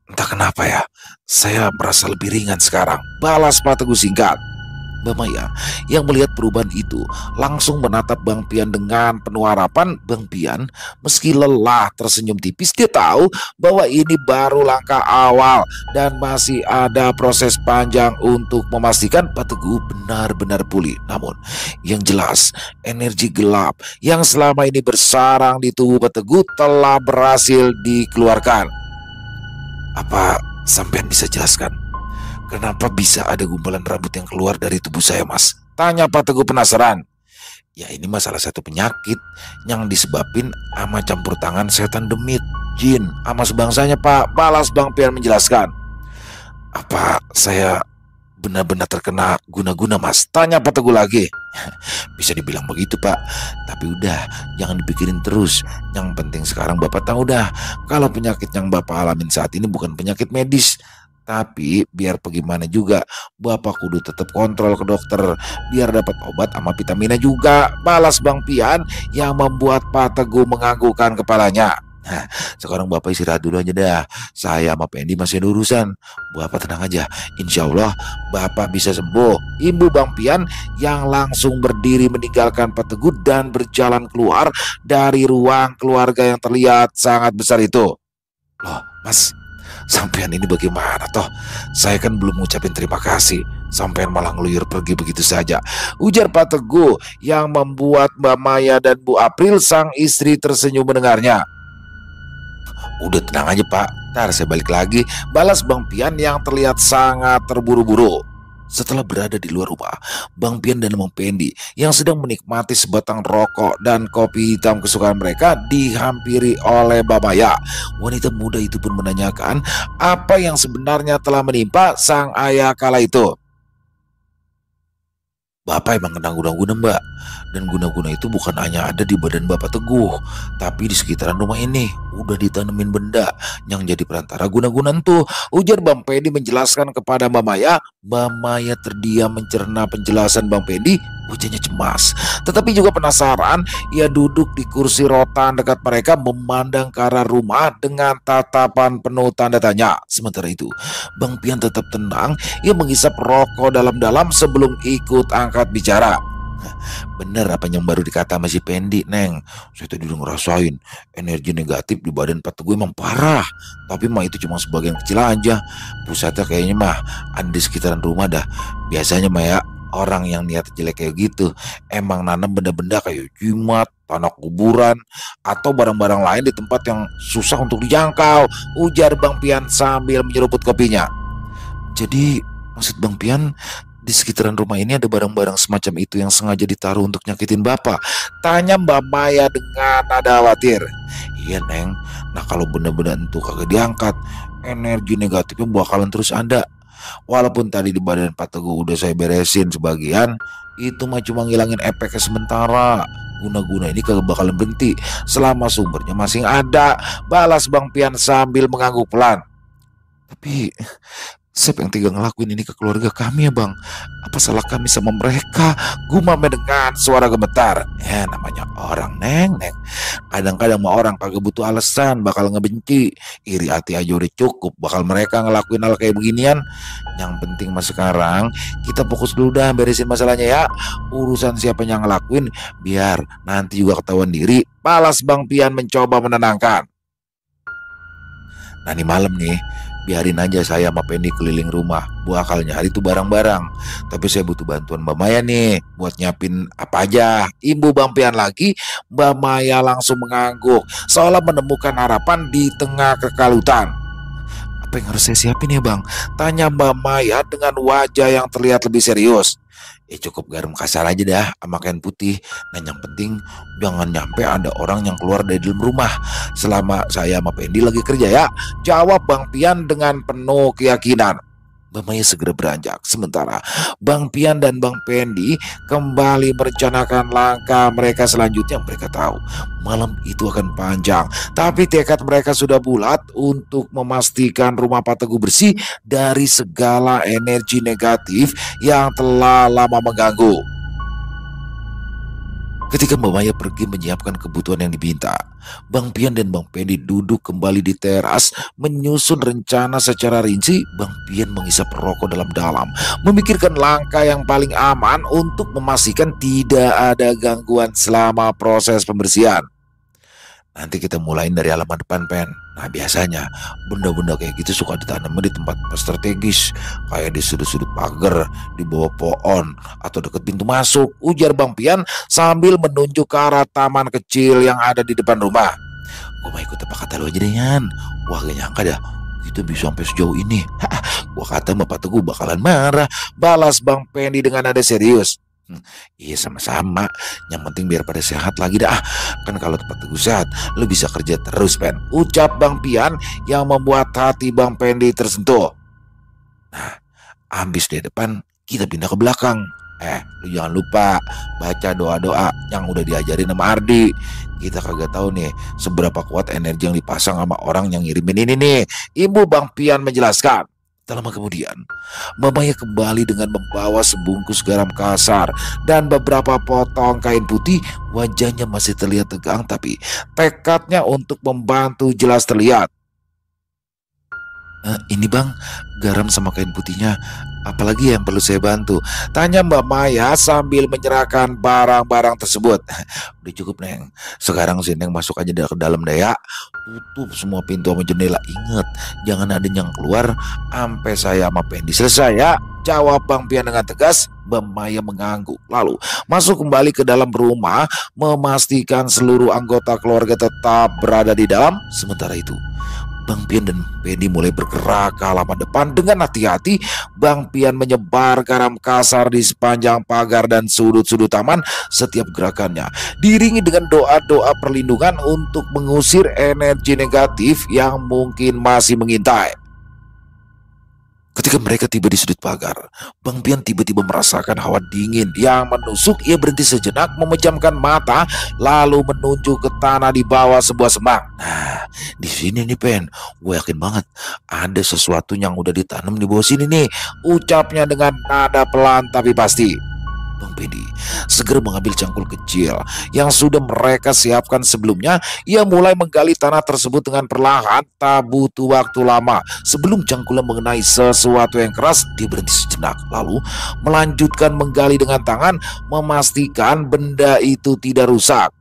Entah kenapa ya, saya merasa lebih ringan sekarang, balas Pak Teguh singkat. Mbak Maya yang melihat perubahan itu langsung menatap Bang Pian dengan penuh harapan. Bang Pian meski lelah tersenyum tipis. Dia tahu bahwa ini baru langkah awal dan masih ada proses panjang untuk memastikan Pak Teguh benar-benar pulih. Namun yang jelas, energi gelap yang selama ini bersarang di tubuh Pak Teguh telah berhasil dikeluarkan. Apa sampean bisa jelaskan kenapa bisa ada gumpalan rambut yang keluar dari tubuh saya, Mas? Tanya Pak Teguh penasaran. Ya, ini mah salah satu penyakit yang disebabin sama campur tangan setan demit, jin, sama sebangsanya Pak, balas Bang Pian menjelaskan. Apa saya benar-benar terkena guna-guna, Mas? Tanya Pak Teguh lagi. Bisa dibilang begitu Pak, tapi udah jangan dipikirin terus. Yang penting sekarang Bapak tahu dah kalau penyakit yang Bapak alamin saat ini bukan penyakit medis. Tapi biar bagaimana juga Bapak kudu tetap kontrol ke dokter biar dapat obat sama vitaminnya juga, balas Bang Pian yang membuat Pak Teguh menganggukkan kepalanya. Nah, sekarang Bapak istirahat dulu aja dah. Saya sama Pendi masih ada urusan. Bapak tenang aja, insya Allah Bapak bisa sembuh. Ibu Bang Pian yang langsung berdiri meninggalkan Pak Teguh dan berjalan keluar dari ruang keluarga yang terlihat sangat besar itu. Loh Mas, sampean ini bagaimana toh? Saya kan belum ngucapin terima kasih, sampean malah ngeluyur pergi begitu saja, ujar Pak Teguh yang membuat Mbak Maya dan Bu April sang istri tersenyum mendengarnya. Udah tenang aja Pak, ntar saya balik lagi, balas Bang Pian yang terlihat sangat terburu-buru. Setelah berada di luar rumah, Bang Pian dan Bang Pendi yang sedang menikmati sebatang rokok dan kopi hitam kesukaan mereka dihampiri oleh Mbak Maya. Wanita muda itu pun menanyakan apa yang sebenarnya telah menimpa sang ayah kala itu. Bapak emang kena guna-guna Mbak, dan guna-guna itu bukan hanya ada di badan Bapak Teguh, tapi di sekitaran rumah ini udah ditanemin benda yang jadi perantara guna-guna tuh, ujar Bang Pendi menjelaskan kepada Mbak Maya. Mbak Maya terdiam mencerna penjelasan Bang Pendi, wajahnya cemas tetapi juga penasaran. Ia duduk di kursi rotan dekat mereka memandang ke arah rumah dengan tatapan penuh tanda tanya. Sementara itu Bang Pian tetap tenang, ia menghisap rokok dalam-dalam sebelum ikut angkat bicara. Bener apa yang baru dikata sama si Pendi, Neng. Saya tadi udah ngerasain energi negatif di badan Pak Teguh emang parah. Tapi mah itu cuma sebagian kecil aja. Pusatnya kayaknya mah ada di sekitaran rumah dah. Biasanya mah ya orang yang niat jelek kayak gitu emang nanam benda-benda kayak jimat, tanah kuburan, atau barang-barang lain di tempat yang susah untuk dijangkau, ujar Bang Pian sambil menyeruput kopinya. Jadi maksud Bang Pian di sekitaran rumah ini ada barang-barang semacam itu yang sengaja ditaruh untuk nyakitin Bapak? Tanya Mbak Maya dengan nada khawatir. Iya Neng, nah kalau benda-benda itu kagak diangkat, energi negatifnya bakalan terus ada. Walaupun tadi di badan Pak Teguh udah saya beresin sebagian, itu mah cuma ngilangin efeknya sementara. Guna-guna ini kagak bakalan berhenti selama sumbernya masih ada, balas Bang Pian sambil mengangguk pelan. Tapi siapa yang tega ngelakuin ini ke keluarga kami ya bang? Apa salah kami sama mereka? Gumamnya dengan suara gemetar. Ya namanya orang neng. Kadang-kadang mah orang kagak butuh alasan bakal ngebenci. Iri hati aja udah cukup bakal mereka ngelakuin hal kayak beginian. Yang penting mas sekarang kita fokus dulu dah beresin masalahnya ya. Urusan siapa yang ngelakuin biar nanti juga ketahuan diri. Balas Bang Pian mencoba menenangkan. Nah, ini malam nih, biarin aja saya sama Pendi keliling rumah, bakal nyari tuh barang-barang. Tapi saya butuh bantuan Mbak Maya nih, buat nyiapin apa aja. Ibu Bang Pian lagi, Mbak Maya langsung mengangguk, seolah menemukan harapan di tengah kekalutan. Apa yang harus saya siapin ya bang? Tanya Mbak Maya dengan wajah yang terlihat lebih serius. Cukup garam kasar aja dah sama kain putih. Dan yang penting jangan nyampe ada orang yang keluar dari dalam rumah selama saya sama Pendi lagi kerja ya. Jawab Bang Pian dengan penuh keyakinan. Mbak Maya segera beranjak. Sementara Bang Pian dan Bang Pendi kembali merencanakan langkah mereka selanjutnya. Mereka tahu malam itu akan panjang, tapi tekad mereka sudah bulat untuk memastikan rumah Pak Teguh bersih dari segala energi negatif yang telah lama mengganggu. Ketika Mbak Maya pergi menyiapkan kebutuhan yang diminta, Bang Pian dan Bang Pendi duduk kembali di teras menyusun rencana secara rinci. Bang Pian menghisap rokok dalam-dalam, memikirkan langkah yang paling aman untuk memastikan tidak ada gangguan selama proses pembersihan. Nanti kita mulain dari halaman depan, Pen. Nah, biasanya benda-benda kayak gitu suka ditanam di tempat strategis, kayak di sudut-sudut pagar, di bawah pohon, atau dekat pintu masuk, ujar Bang Pian sambil menunjuk ke arah taman kecil yang ada di depan rumah. Gue mau ikut apa kata lo aja deh, Yan. Wah, gak nyangka dah kita bisa sampai sejauh ini. Gua kata Bapak Teguh bakalan marah, balas Bang Pendi dengan nada serius. Iya sama-sama. Yang penting biar pada sehat lagi dah. Kan kalau tempat Teguh sehat, lo bisa kerja terus, Pen. Ucap Bang Pian yang membuat hati Bang Pendi tersentuh. Nah, habis di depan, kita pindah ke belakang. Lu jangan lupa baca doa-doa yang udah diajarin sama Ardi. Kita kagak tahu nih seberapa kuat energi yang dipasang sama orang yang ngirimin ini nih. Ibu Bang Pian menjelaskan. Tak lama kemudian, Mbak Maya kembali dengan membawa sebungkus garam kasar dan beberapa potong kain putih. Wajahnya masih terlihat tegang, tapi tekadnya untuk membantu jelas terlihat. Ini bang, garam sama kain putihnya. Apalagi yang perlu saya bantu? Tanya Mbak Maya sambil menyerahkan barang-barang tersebut. Udah cukup, Neng. Sekarang si Neng masuk aja ke dalam deh ya. Tutup semua pintu sama jendela. Ingat, jangan ada yang keluar sampai saya sama Pendi selesai ya. Jawab Bang Pian dengan tegas. Mbak Maya mengangguk, lalu masuk kembali ke dalam rumah, memastikan seluruh anggota keluarga tetap berada di dalam. Sementara itu, Bang Pian dan Pendi mulai bergerak ke halaman depan. Dengan hati-hati, Bang Pian menyebar garam kasar di sepanjang pagar dan sudut-sudut taman. Setiap gerakannya diiringi dengan doa-doa perlindungan untuk mengusir energi negatif yang mungkin masih mengintai. Ketika mereka tiba di sudut pagar, Bang Pian tiba-tiba merasakan hawa dingin yang menusuk. Ia berhenti sejenak, memejamkan mata, lalu menunjuk ke tanah di bawah sebuah semak. Nah, di sini nih Pen, gue yakin banget ada sesuatu yang udah ditanam di bawah sini nih, ucapnya dengan nada pelan tapi pasti. Bang Pendi segera mengambil cangkul kecil yang sudah mereka siapkan sebelumnya. Ia mulai menggali tanah tersebut dengan perlahan, tak butuh waktu lama. Sebelum cangkulnya mengenai sesuatu yang keras, dia berhenti sejenak, lalu melanjutkan menggali dengan tangan, memastikan benda itu tidak rusak.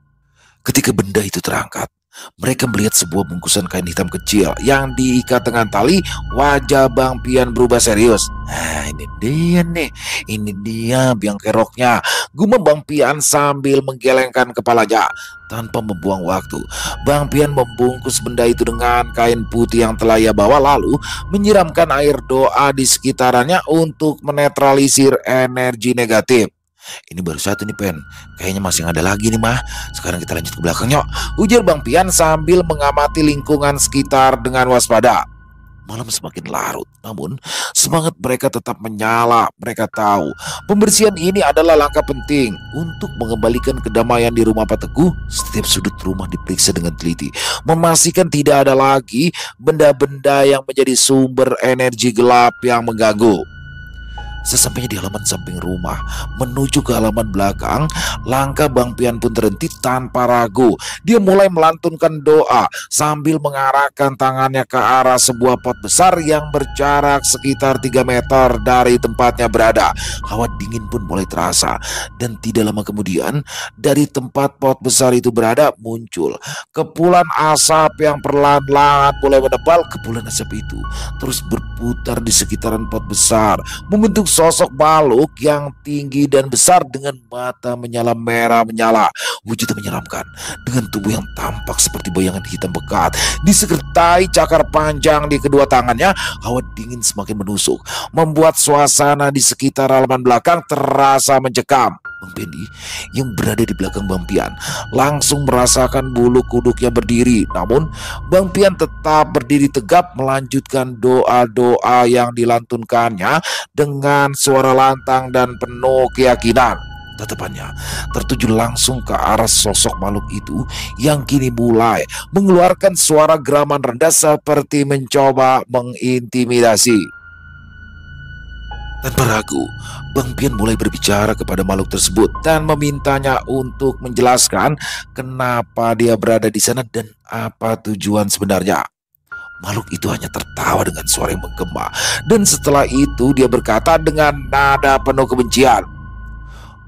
Ketika benda itu terangkat, mereka melihat sebuah bungkusan kain hitam kecil yang diikat dengan tali. Wajah Bang Pian berubah serius. Nah, ini dia nih, ini dia biang keroknya, gumam Bang Pian sambil menggelengkan kepalanya. Tanpa membuang waktu, Bang Pian membungkus benda itu dengan kain putih yang telah ia bawa, lalu menyiramkan air doa di sekitarnya untuk menetralisir energi negatif. Ini baru satu nih Pen, kayaknya masih ada lagi nih mah. Sekarang kita lanjut ke belakang yuk, ujar Bang Pian sambil mengamati lingkungan sekitar dengan waspada. Malam semakin larut, namun semangat mereka tetap menyala. Mereka tahu pembersihan ini adalah langkah penting untuk mengembalikan kedamaian di rumah Pak Teguh. Setiap sudut rumah diperiksa dengan teliti, memastikan tidak ada lagi benda-benda yang menjadi sumber energi gelap yang mengganggu. Sesampainya di halaman samping rumah, menuju ke halaman belakang, langkah Bang Pian pun terhenti tanpa ragu. Dia mulai melantunkan doa sambil mengarahkan tangannya ke arah sebuah pot besar yang berjarak sekitar 3 meter dari tempatnya berada. Hawa dingin pun mulai terasa, dan tidak lama kemudian dari tempat pot besar itu berada muncul kepulan asap yang perlahan-lahan mulai menebal. Kepulan asap itu terus berputar di sekitaran pot besar, membentuk sosok makhluk yang tinggi dan besar dengan mata menyala merah menyala. Wujudnya menyeramkan dengan tubuh yang tampak seperti bayangan hitam pekat disertai cakar panjang di kedua tangannya. Hawa dingin semakin menusuk, membuat suasana di sekitar halaman belakang terasa mencekam. Bang Pendi yang berada di belakang Bang Pian langsung merasakan bulu kuduknya berdiri. Namun Bang Pian tetap berdiri tegap melanjutkan doa-doa yang dilantunkannya dengan suara lantang dan penuh keyakinan. Tatapannya tertuju langsung ke arah sosok makhluk itu yang kini mulai mengeluarkan suara geraman rendah seperti mencoba mengintimidasi. Tanpa ragu, Bang Pian mulai berbicara kepada makhluk tersebut dan memintanya untuk menjelaskan kenapa dia berada di sana dan apa tujuan sebenarnya. Makhluk itu hanya tertawa dengan suara yang menggema, dan setelah itu dia berkata dengan nada penuh kebencian,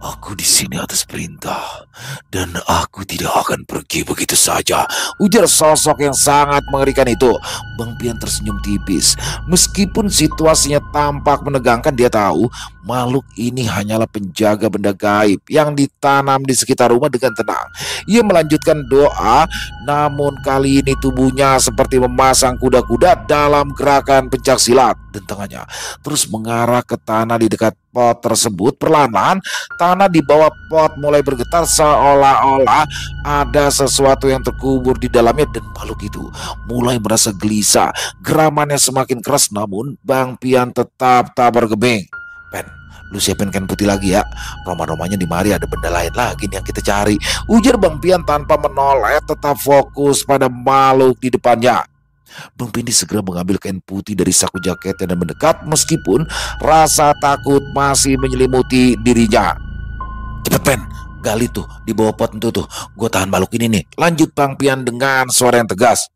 "Aku di sini atas perintah, dan aku tidak akan pergi begitu saja," ujar sosok yang sangat mengerikan itu. Bang Pian tersenyum tipis. Meskipun situasinya tampak menegangkan, dia tahu makhluk ini hanyalah penjaga benda gaib yang ditanam di sekitar rumah. Dengan tenang ia melanjutkan doa, namun kali ini tubuhnya seperti memasang kuda-kuda dalam gerakan pencak silat, dan tangannya terus mengarah ke tanah di dekat pot tersebut. Perlahan tanah di bawah pot mulai bergetar seolah-olah ada sesuatu yang terkubur di dalamnya, dan makhluk itu mulai merasa gelisah. Geramannya semakin keras, namun Bang Pian tetap tak bergeming. "Pen, lu siapin kain putih lagi ya. Roma-romanya di mari ada benda lain lagi nih yang kita cari," ujar Bang Pian tanpa menoleh, tetap fokus pada makhluk di depannya. Bang Pindi segera mengambil kain putih dari saku jaketnya dan mendekat meskipun rasa takut masih menyelimuti dirinya. "Cepet Pen, gali tuh di bawah pot itu tuh. Gue tahan makhluk ini nih," lanjut Bang Pian dengan suara yang tegas.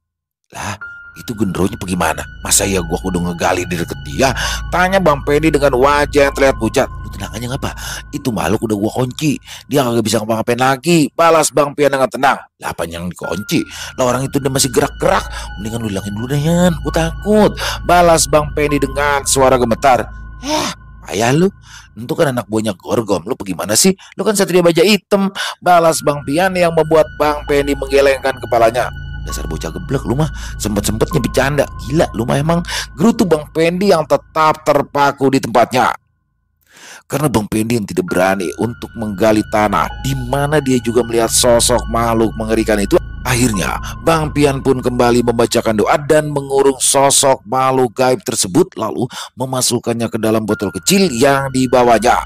"Lah, itu genderunya bagaimana? Masa ya gua kudu ngegali di deket dia?" tanya Bang Pendi dengan wajah yang terlihat pucat. "Lu tenang aja ngapa? Itu makhluk udah gua kunci. Dia kagak bisa ngapa-ngapain lagi," balas Bang Pian dengan tenang. "Lah apa yang dikunci? Lah orang itu udah masih gerak-gerak. Mendingan lu hilangin dulu deh Yan, gua takut," balas Bang Pendi dengan suara gemetar. Payah lu. Itu kan anak buahnya Gorgom. Lu bagaimana sih? Lu kan satria baja hitam," balas Bang Pian yang membuat Bang Pendi menggelengkan kepalanya. "Dasar bocah geblek lu mah, sempet-sempetnya bercanda. Gila lu mah emang," gerutu Bang Pendi yang tetap terpaku di tempatnya. Karena Bang Pendi yang tidak berani untuk menggali tanah di mana dia juga melihat sosok makhluk mengerikan itu, akhirnya Bang Pian pun kembali membacakan doa dan mengurung sosok makhluk gaib tersebut, lalu memasukkannya ke dalam botol kecil yang dibawanya.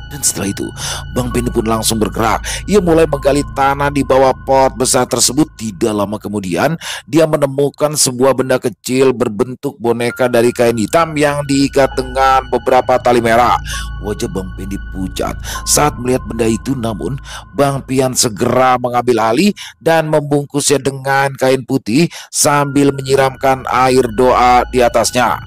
Dan setelah itu Bang Pendi pun langsung bergerak. Ia mulai menggali tanah di bawah pot besar tersebut. Tidak lama kemudian dia menemukan sebuah benda kecil berbentuk boneka dari kain hitam yang diikat dengan beberapa tali merah. Wajah Bang Pendi pucat saat melihat benda itu, namun Bang Pian segera mengambil alih dan membungkusnya dengan kain putih sambil menyiramkan air doa di atasnya.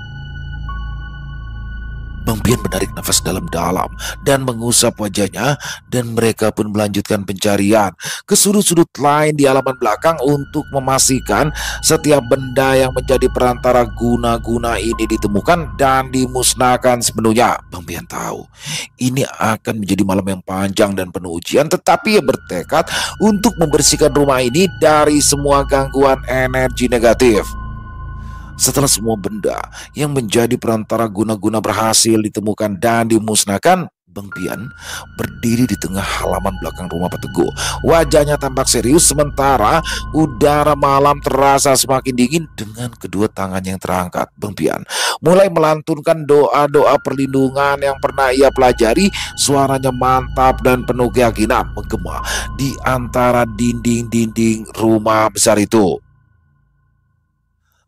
Bang Pian menarik nafas dalam-dalam dan mengusap wajahnya, dan mereka pun melanjutkan pencarian ke sudut-sudut lain di halaman belakang untuk memastikan setiap benda yang menjadi perantara guna-guna ini ditemukan dan dimusnahkan sepenuhnya. Bang Pian tahu ini akan menjadi malam yang panjang dan penuh ujian, tetapi ia bertekad untuk membersihkan rumah ini dari semua gangguan energi negatif. Setelah semua benda yang menjadi perantara guna-guna berhasil ditemukan dan dimusnahkan, Bang Pian berdiri di tengah halaman belakang rumah Pak Teguh. Wajahnya tampak serius sementara udara malam terasa semakin dingin. Dengan kedua tangan yang terangkat, Bang Pian mulai melantunkan doa-doa perlindungan yang pernah ia pelajari. Suaranya mantap dan penuh keyakinan menggema di antara dinding-dinding rumah besar itu.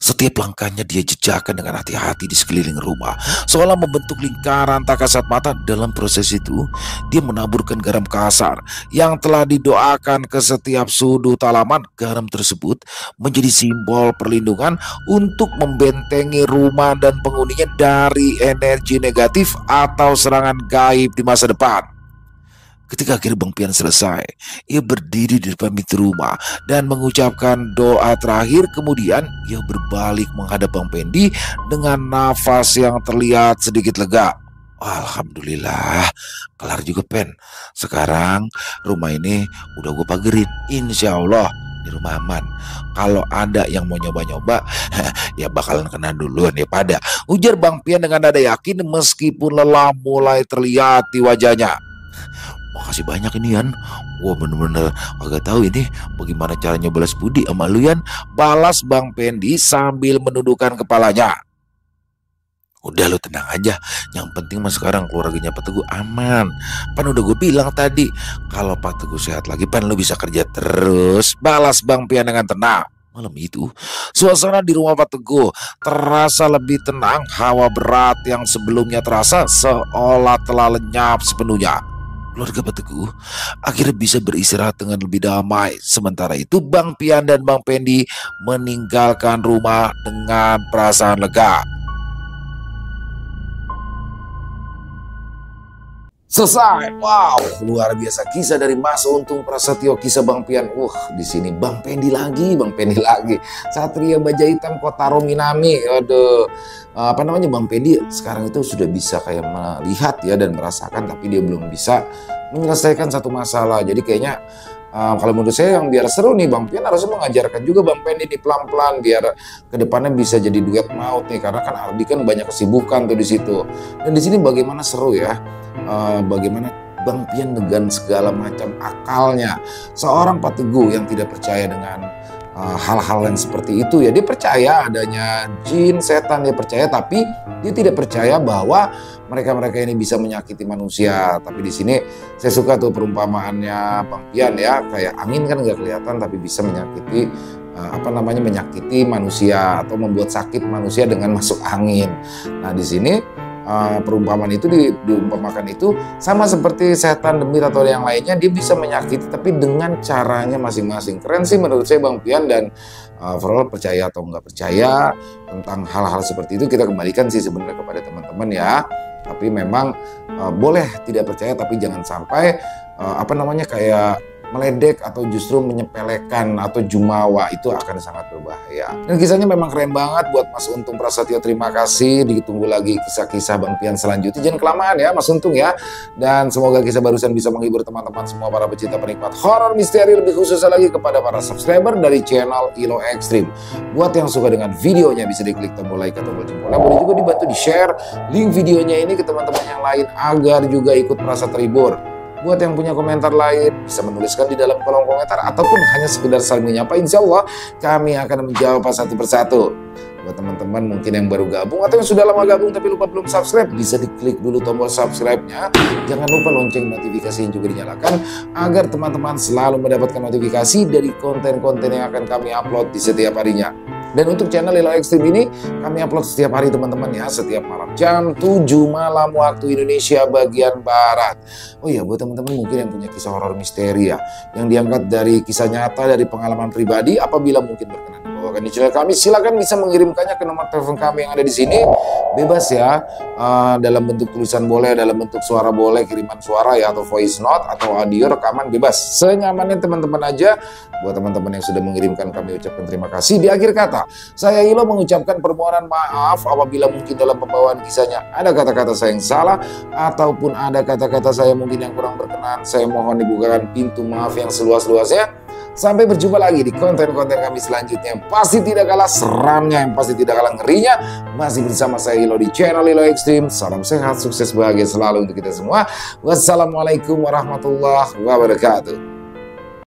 Setiap langkahnya dia jejakkan dengan hati-hati di sekeliling rumah, seolah membentuk lingkaran tak kasat mata. Dalam proses itu, dia menaburkan garam kasar yang telah didoakan ke setiap sudut halaman. Garam tersebut menjadi simbol perlindungan untuk membentengi rumah dan penghuninya dari energi negatif atau serangan gaib di masa depan. Ketika akhirnya Bang Pian selesai, ia berdiri di depan pintu rumah dan mengucapkan doa terakhir. Kemudian ia berbalik menghadap Bang Pendi dengan nafas yang terlihat sedikit lega. Alhamdulillah, kelar juga Pen. Sekarang rumah ini udah gue pagerin. Insya Allah di rumah aman. Kalau ada yang mau nyoba-nyoba, ya bakalan kena duluan ya pada. Ujar Bang Pian dengan nada yakin meskipun lelah mulai terlihat di wajahnya. Makasih banyak ini Yan. Wah bener-bener agak tahu ini bagaimana caranya balas budi sama lu Yan. Balas Bang Pendi sambil menundukkan kepalanya. Udah lu tenang aja. Yang penting mah sekarang keluarganya Pak Teguh aman. Pan udah gue bilang tadi, kalau Pak Teguh sehat lagi pan lu bisa kerja terus. Balas Bang Pian dengan tenang. Malam itu, suasana di rumah Pak Teguh terasa lebih tenang. Hawa berat yang sebelumnya terasa seolah telah lenyap sepenuhnya. Keluarga Pak Teguh akhirnya bisa beristirahat dengan lebih damai. Sementara itu Bang Pian dan Bang Pendi meninggalkan rumah dengan perasaan lega. Selesai. Wow, luar biasa kisah dari Mas Untung Prasetyo, kisah Bang Pian. Di sini Bang Pendi lagi, Bang Pendi lagi. Satria Baja Hitam Kotaro Minami. Aduh, apa namanya Bang Pendi sekarang itu sudah bisa kayak melihat ya dan merasakan, tapi dia belum bisa menyelesaikan satu masalah. Jadi kayaknya kalau menurut saya yang biar seru nih Bang Pian harusnya mengajarkan juga Bang Pendi di pelan-pelan biar kedepannya bisa jadi duet maut nih, karena kan Ardi kan banyak kesibukan tuh di situ. Dan di sini bagaimana seru ya. Bagaimana Bang Pian dengan segala macam akalnya. Seorang Pak Teguh yang tidak percaya dengan hal-hal yang seperti itu ya. Dia percaya adanya jin, setan, dia percaya, tapi dia tidak percaya bahwa mereka-mereka ini bisa menyakiti manusia. Tapi di sini saya suka tuh perumpamaannya Bang Pian ya, kayak angin kan nggak kelihatan tapi bisa menyakiti menyakiti manusia atau membuat sakit manusia dengan masuk angin. Nah di sini perumpamaan itu diumpamakan itu sama seperti setan, demit atau yang lainnya, dia bisa menyakiti tapi dengan caranya masing-masing. Keren sih menurut saya Bang Pian. Dan overall percaya atau nggak percaya tentang hal-hal seperti itu kita kembalikan sih sebenarnya kepada teman-teman ya. Tapi memang boleh tidak percaya tapi jangan sampai kayak meledek atau justru menyepelekan atau jumawa, itu akan sangat berbahaya. Dan kisahnya memang keren banget buat Mas Untung Prasetyo. Terima kasih, ditunggu lagi kisah-kisah Bang Pian selanjutnya. Jangan kelamaan ya Mas Untung ya. Dan semoga kisah barusan bisa menghibur teman-teman semua para pecinta penikmat horor misteri, lebih khususnya lagi kepada para subscriber dari channel Ilo Extreme. Buat yang suka dengan videonya bisa diklik tombol like atau tombol jempolnya. Boleh juga dibantu di-share link videonya ini ke teman-teman yang lain agar juga ikut merasa terhibur. Buat yang punya komentar lain bisa menuliskan di dalam kolom komentar ataupun hanya sekedar saling menyapa. Insya Allah kami akan menjawab satu persatu. Buat teman-teman mungkin yang baru gabung atau yang sudah lama gabung tapi lupa belum subscribe, bisa diklik dulu tombol subscribe-nya. Jangan lupa lonceng notifikasi yang juga dinyalakan agar teman-teman selalu mendapatkan notifikasi dari konten-konten yang akan kami upload di setiap harinya. Dan untuk channel Ilo Extreme ini kami upload setiap hari teman-teman ya, setiap malam jam 7 malam waktu Indonesia bagian Barat. Oh iya, buat teman-teman mungkin yang punya kisah horor misteri ya, yang diangkat dari kisah nyata, dari pengalaman pribadi, apabila mungkin berkenan dibawakan di channel kami, silakan bisa mengirimkannya ke nomor telepon kami yang ada di sini. Bebas ya, dalam bentuk tulisan boleh, dalam bentuk suara boleh, kiriman suara ya, atau voice note atau audio rekaman bebas, senyamannya teman-teman aja. Buat teman-teman yang sudah mengirimkan, kami ucapkan terima kasih. Di akhir kata, saya Ilo mengucapkan permohonan maaf apabila mungkin dalam pembawaan kisahnya ada kata-kata saya yang salah ataupun ada kata-kata saya mungkin yang kurang berkenan. Saya mohon dibukakan pintu maaf yang seluas-luasnya. Sampai berjumpa lagi di konten-konten kami selanjutnya. Yang pasti tidak kalah seramnya, yang pasti tidak kalah ngerinya. Masih bersama saya Lilo di channel Lilo Extreme. Salam sehat, sukses, bahagia selalu untuk kita semua. Wassalamualaikum warahmatullahi wabarakatuh.